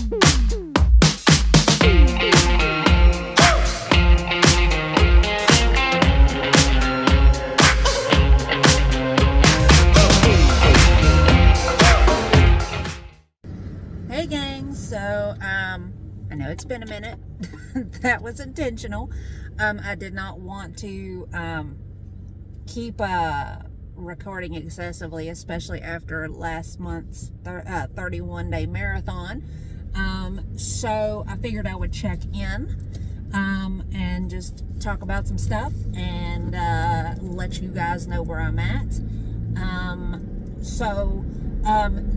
Hey gang, so I know it's been a minute. That was intentional. I did not want to keep recording excessively, especially after last month's 31-day marathon. So I figured I would check in and just talk about some stuff and let you guys know where I'm at.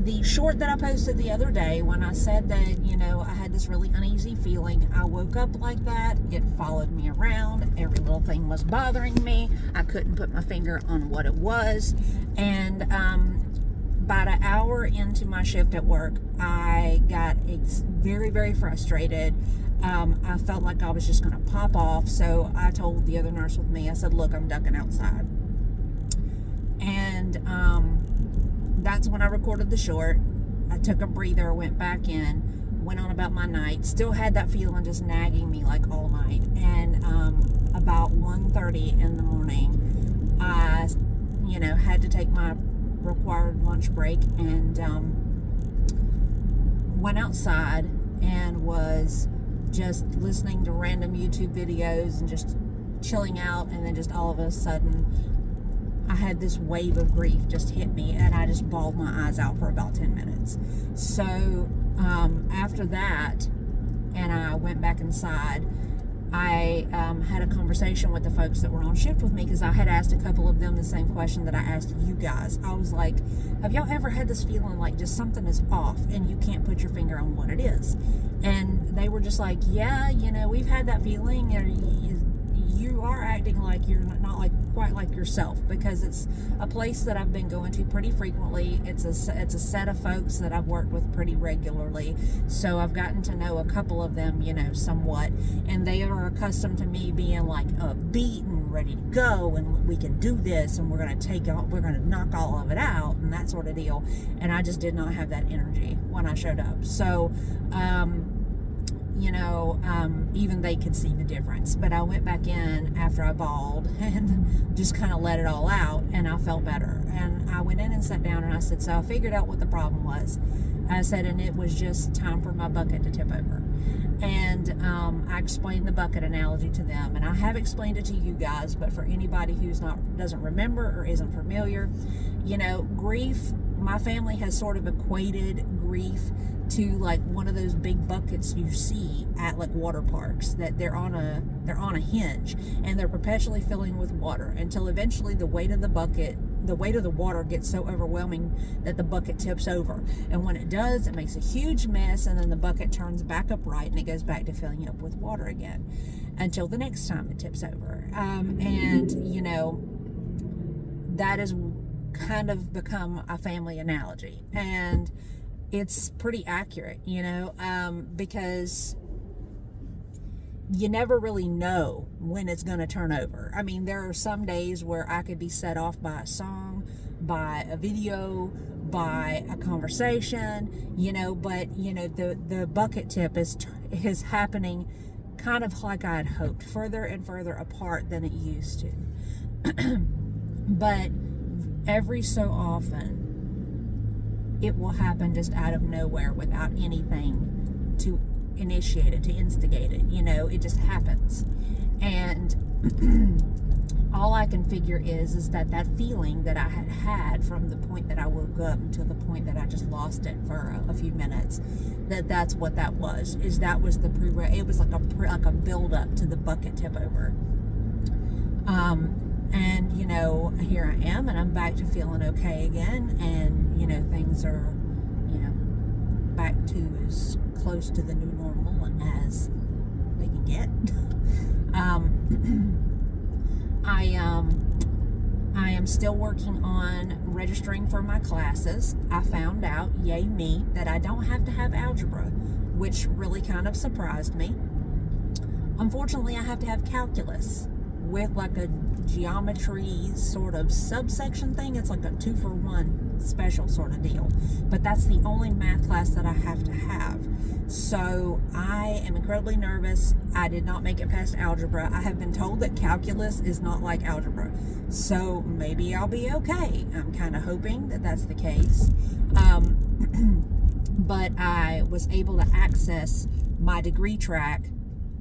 The short that I posted the other day, when I said that, I had this really uneasy feeling, I woke up like that. It followed me around. Every little thing was bothering me. I couldn't put my finger on what it was. And about an hour into my shift at work, I got very, very frustrated. I felt like I was just going to pop off. So I told the other nurse with me, I said, look, I'm ducking outside. And that's when I recorded the short. I took a breather, went back in, went on about my night. Still had that feeling just nagging me like all night. And about 1:30 in the morning, I, had to take my required lunch break and went outside and was just listening to random YouTube videos and just chilling out. And then just all of a sudden, I had this wave of grief just hit me, and I just bawled my eyes out for about 10 minutes. So after that, and I went back inside, I had a conversation with the folks that were on shift with me, because I had asked a couple of them the same question that I asked you guys. I was like, have y'all ever had this feeling like just something is off and you can't put your finger on what it is? And they were just like, yeah, we've had that feeling. You are acting like you're not like quite like yourself, because it's a place that I've been going to pretty frequently. It's a set of folks that I've worked with pretty regularly, so I've gotten to know a couple of them, somewhat, and they are accustomed to me being like upbeat and ready to go, and we can do this, and we're going to knock all of it out, and that sort of deal. And I just did not have that energy when I showed up. So even they could see the difference. But I went back in after I bawled and just kind of let it all out, and I felt better. And I went in and sat down, and I said, so I figured out what the problem was. I said, and it was just time for my bucket to tip over. And I explained the bucket analogy to them, and I have explained it to you guys, but for anybody who's doesn't remember or isn't familiar, grief, my family has sort of equated grief to like one of those big buckets you see at like water parks, that they're on a hinge, and they're perpetually filling with water until eventually the weight of the water gets so overwhelming that the bucket tips over. And when it does, it makes a huge mess, and then the bucket turns back upright and it goes back to filling up with water again until the next time it tips over. That has kind of become a family analogy, and it's pretty accurate, because you never really know when it's going to turn over. I mean, there are some days where I could be set off by a song, by a video, by a conversation, but the bucket tip is happening kind of like I had hoped, further and further apart than it used to. But every so often, it will happen just out of nowhere without anything to initiate it, to instigate it. It just happens. And all I can figure is that feeling that I had from the point that I woke up until the point that I just lost it for a few minutes, that's what that was. That was it was like a build up to the bucket tip over. And here I am, and I'm back to feeling okay again, and things are back to as close to the new normal as they can get. I am still working on registering for my classes. I found out, yay me, that I don't have to have algebra, which really kind of surprised me. Unfortunately, I have to have calculus with like a geometry sort of subsection thing. It's like a 2-for-1 special sort of deal, but that's the only math class that I have to have. So I am incredibly nervous. I did not make it past algebra. I have been told that calculus is not like algebra. So maybe I'll be okay. I'm kind of hoping that that's the case. But I was able to access my degree track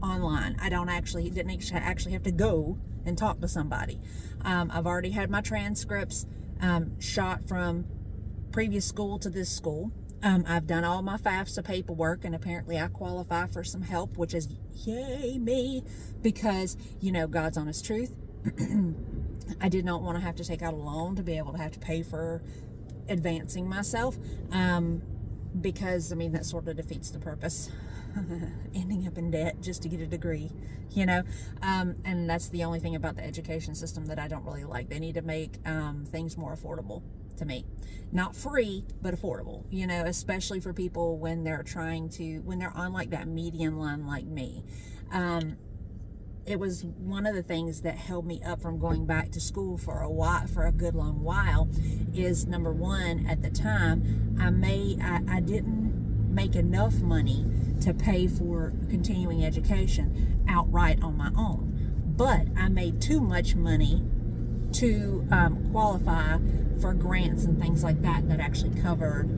online. I didn't actually have to go and talk to somebody. I've already had my transcripts shot from previous school to this school. I've done all my FAFSA paperwork, and apparently I qualify for some help, which is yay me, because, you know, God's honest truth. I did not want to have to take out a loan to be able to have to pay for advancing myself, because, I mean, that sort of defeats the purpose. Ending up in debt just to get a degree, you know, and that's the only thing about the education system that I don't really like. They need to make things more affordable to me. Not free, but affordable, you know, especially for people when they're on like that median line like me. It was one of the things that held me up from going back to school for a good long while is, number one, at the time, I didn't make enough money to pay for continuing education outright on my own. But I made too much money to qualify for grants and things like that actually covered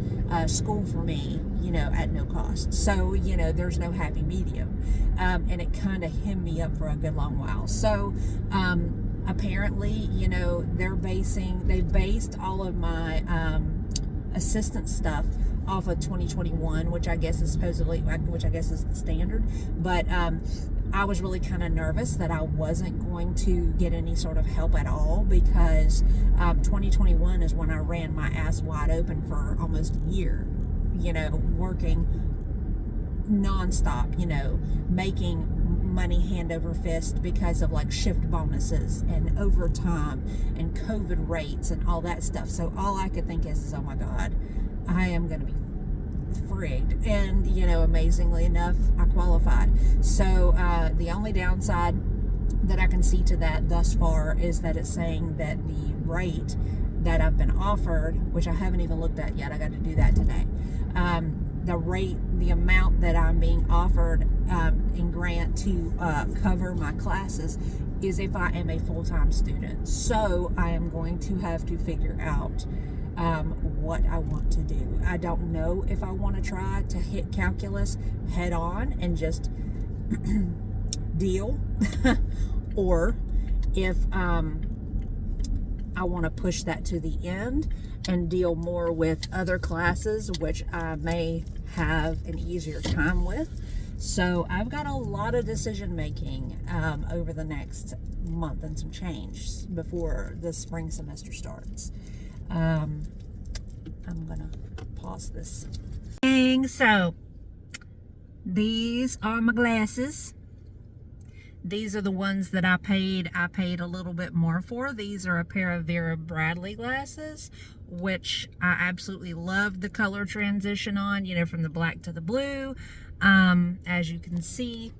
school for me, you know, at no cost. So, you know, there's no happy medium. And it kind of hemmed me up for a good long while. So, apparently, you know, they based all of my assistance stuff off of 2021, which I guess is the standard. But I was really kind of nervous that I wasn't going to get any sort of help at all, because 2021 is when I ran my ass wide open for almost a year, you know, working nonstop, you know, making money hand over fist because of like shift bonuses and overtime and COVID rates and all that stuff. So all I could think is oh my God, I am going to be frigged. And, you know, amazingly enough, I qualified. So the only downside that I can see to that thus far is that it's saying that the rate that I've been offered, which I haven't even looked at yet, I got to do that today, the amount that I'm being offered in grant to cover my classes is if I am a full-time student. So I am going to have to figure out what I want to do. I don't know if I want to try to hit calculus head on and just deal, or if I want to push that to the end and deal more with other classes, which I may have an easier time with. So I've got a lot of decision making over the next month and some change before the spring semester starts. I'm gonna pause this thing. So these are my glasses. These are the ones that I paid a little bit more for. These are a pair of Vera Bradley glasses, which I absolutely love the color transition on, you know, from the black to the blue. As you can see,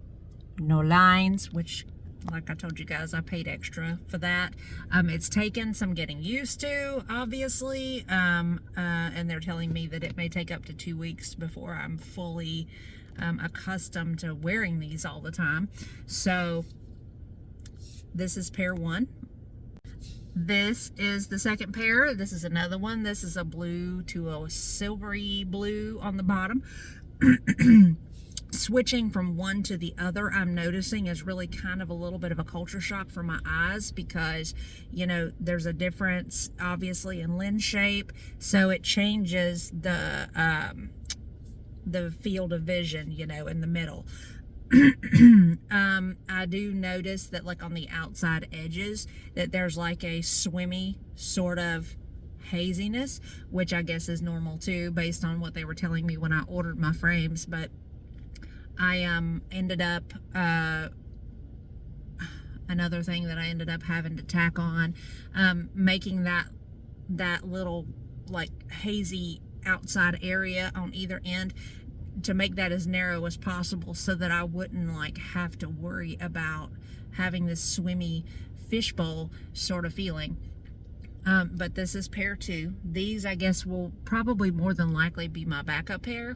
no lines, which, like I told you guys, I paid extra for that. It's taken some getting used to, obviously, and they're telling me that it may take up to 2 weeks before I'm fully accustomed to wearing these all the time. So this is pair one. This is the second pair. This is another one. This is a blue to a silvery blue on the bottom. Switching from one to the other, I'm noticing, is really kind of a little bit of a culture shock for my eyes, because, you know, there's a difference obviously in lens shape, so it changes the field of vision, you know, in the middle. I do notice that, like, on the outside edges, that there's like a swimmy sort of haziness, which I guess is normal too, based on what they were telling me when I ordered my frames. But I ended up another thing that I ended up having to tack on, making that little like hazy outside area on either end, to make that as narrow as possible so that I wouldn't like have to worry about having this swimmy fishbowl sort of feeling. But this is pair two. These, I guess, will probably more than likely be my backup pair.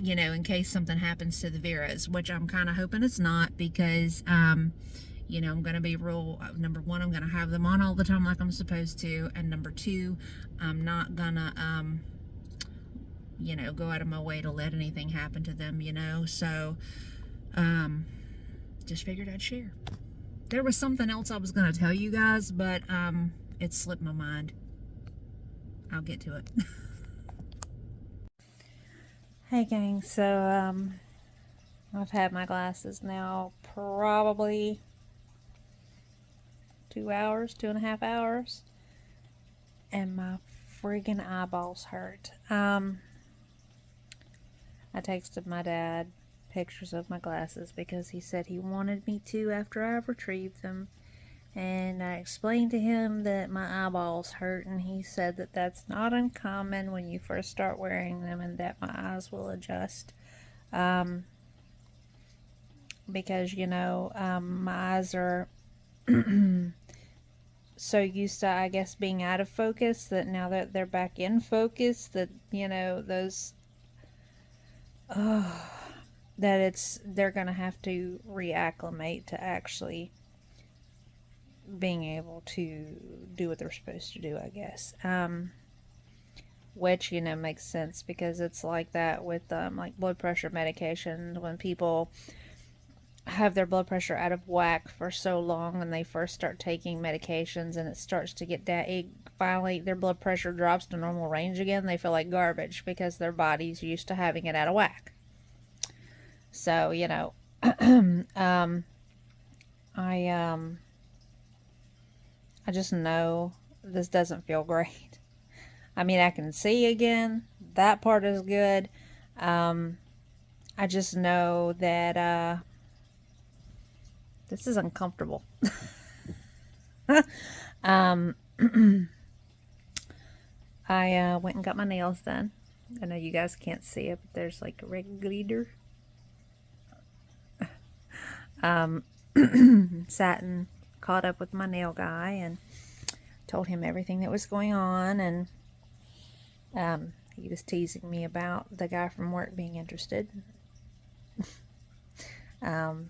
you know, in case something happens to the Veras, which I'm kind of hoping it's not, because, you know, I'm going to be real, number one, I'm going to have them on all the time like I'm supposed to, and number two, I'm not going to, you know, go out of my way to let anything happen to them, you know, so, just figured I'd share. There was something else I was going to tell you guys, but, it slipped my mind. I'll get to it. Hey gang, so I've had my glasses now probably 2 hours, 2.5 hours, and my friggin' eyeballs hurt. I texted my dad pictures of my glasses because he said he wanted me to after I retrieved them, and I explained to him that my eyeballs hurt, and he said that that's not uncommon when you first start wearing them, and that my eyes will adjust, because, you know, my eyes are so used to, I guess, being out of focus, that now that they're back in focus, that, you know, those, that they're gonna have to reacclimate to actually being able to do what they're supposed to do, I guess. Which, you know, makes sense, because it's like that with like blood pressure medication. When people have their blood pressure out of whack for so long and they first start taking medications and it starts to get down, finally their blood pressure drops to normal range again, they feel like garbage because their body's used to having it out of whack. So, you know, I just know this doesn't feel great. I mean, I can see again. That part is good. I just know that this is uncomfortable. I went and got my nails done. I know you guys can't see it, but there's like a red glitter. Sat and caught up with my nail guy and told him everything that was going on, and he was teasing me about the guy from work being interested. But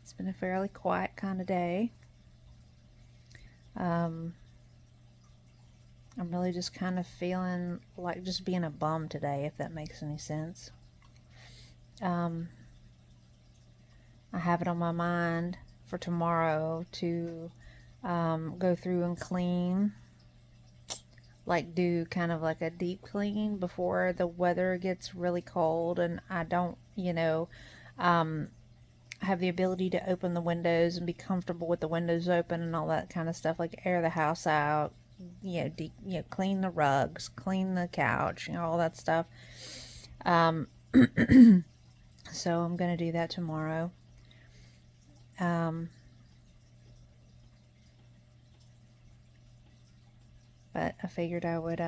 it's been a fairly quiet kind of day. I'm really just kind of feeling like just being a bum today, if that makes any sense. I have it on my mind for tomorrow to go through and clean, like do kind of like a deep clean before the weather gets really cold, and I don't, you know, have the ability to open the windows and be comfortable with the windows open and all that kind of stuff, like air the house out, you know, clean the rugs, clean the couch, you know, all that stuff. So I'm gonna do that tomorrow. But I figured I would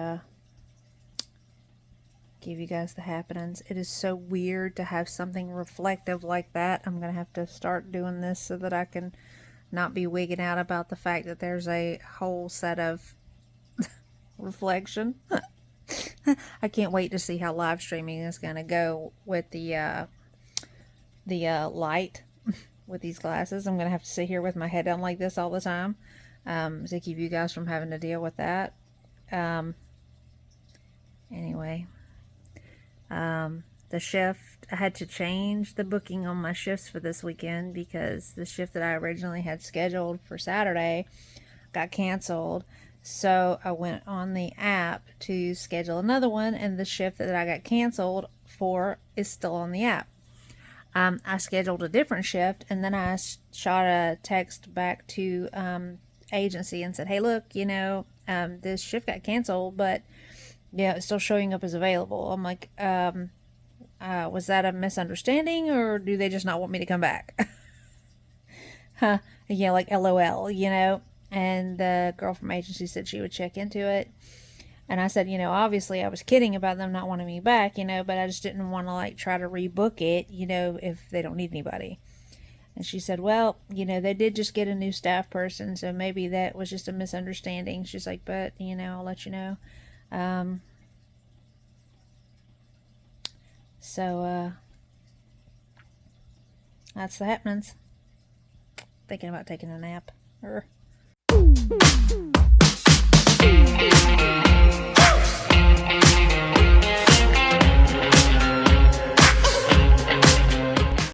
give you guys the happenings. It is so weird to have something reflective like that. I'm gonna have to start doing this so that I can not be wigging out about the fact that there's a whole set of reflection. I can't wait to see how live streaming is gonna go with the light with these glasses. I'm gonna have to sit here with my head down like this all the time, to keep you guys from having to deal with that. Anyway, the shift, I had to change the booking on my shifts for this weekend because the shift that I originally had scheduled for Saturday got canceled. So I went on the app to schedule another one, and the shift that I got canceled for is still on the app. I scheduled a different shift, and then I shot a text back to agency and said, hey, look, you know, this shift got canceled, but yeah, it's still showing up as available. I'm like, was that a misunderstanding, or do they just not want me to come back? Yeah, like LOL, you know. And the girl from agency said she would check into it. And I said, you know, obviously I was kidding about them not wanting me back, you know, but I just didn't want to like try to rebook it, you know, if they don't need anybody. And she said, well, you know, they did just get a new staff person, so maybe that was just a misunderstanding. She's like, but, you know, I'll let you know. So, that's the happenings. Thinking about taking a nap.